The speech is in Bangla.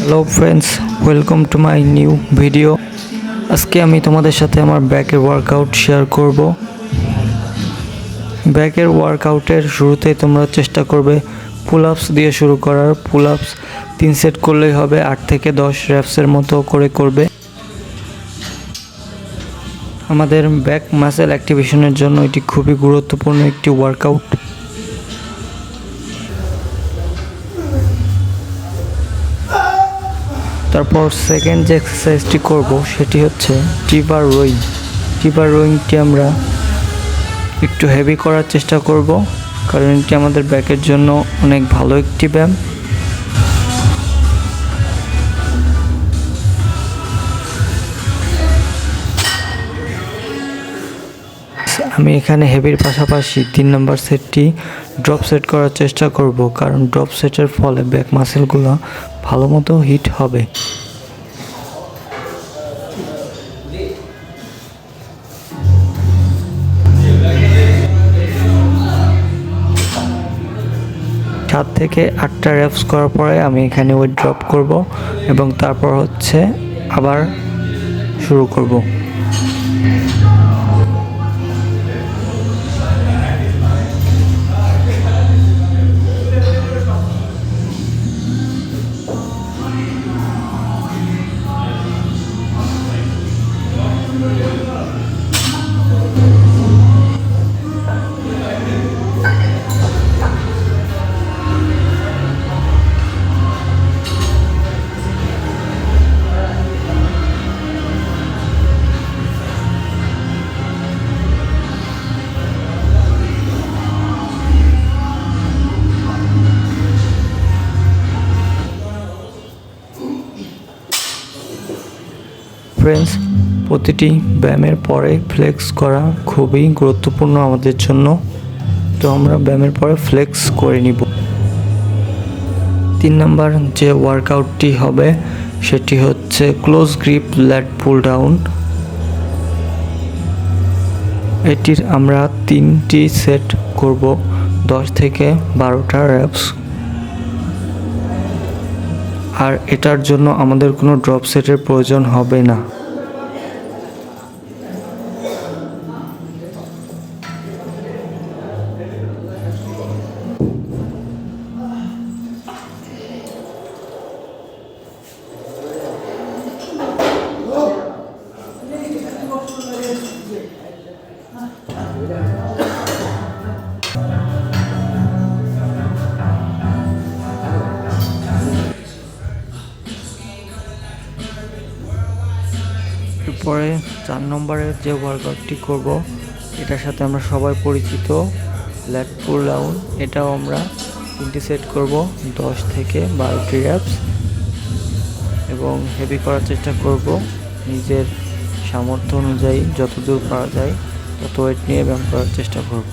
Hello friends, welcome to my new video. আজকে আমি তোমাদের সাথে আমার ব্যাকের ওয়ার্কআউট শেয়ার করব। ব্যাকের ওয়ার্কআউটের শুরুতেই তোমরা চেষ্টা করবে পুল আপস দিয়ে শুরু করার। পুল আপস 3 সেট করলেই হবে, 8 থেকে 10 র্যাপসের মতো করে করবে। আমাদের ব্যাক মাসেল অ্যাক্টিভেশনের জন্য এটি খুবই গুরুত্বপূর্ণ একটি ওয়ার্কআউট। তারপর সেকেন্ড যে এক্সারসাইজটি করব সেটি হচ্ছে টিবার রোয়িং। টিবার রোয়িংটি আমরা একটু হেভি করার চেষ্টা করব, কারণ এটি আমাদের ব্যাকের জন্য অনেক ভালো একটি ব্যায়াম। আমি এখানে হেভির পাশাপাশি 3 নম্বর সেটটি ড্রপ সেট করার চেষ্টা করব, কারণ ড্রপ সেটের ফলে ব্যাক মাসেলগুলো ভালো মতো হিট হবে। সাত থেকে 8টা র্যাপস করার পরে আমি এখানে ওয়েট ড্রপ করব এবং তারপর হচ্ছে আবার শুরু করব। ফ্রেন্ডস, প্রতিটি ব্যায়ামের পরে ফ্লেক্স করা খুবই গুরুত্বপূর্ণ আমাদের জন্য। তো আমরা ব্যায়ামের পরে ফ্লেক্স করে নিব। 3 নম্বর যে ওয়ার্কআউটটি হবে সেটি হচ্ছে close grip lat pulldown. এটির আমরা 3টি সেট করব, 10 থেকে 12টা র্যাপস। আর এটার জন্য আমাদের কোনো ড্রপ সেটের প্রয়োজন হবে না। এরপরে 4 নম্বরের যে ওয়ার্কআউটটি করব, এটার সাথে আমরা সবাই পরিচিত, ল্যাট পুল ডাউন। এটাও আমরা 3টি সেট করব, 10 থেকে 12টি র্যাপস, এবং হেভি করার চেষ্টা করব। নিজের সামর্থ্য অনুযায়ী যতদূর পারা যায় তত ওয়েট নিয়ে ব্যায়াম করার চেষ্টা করব।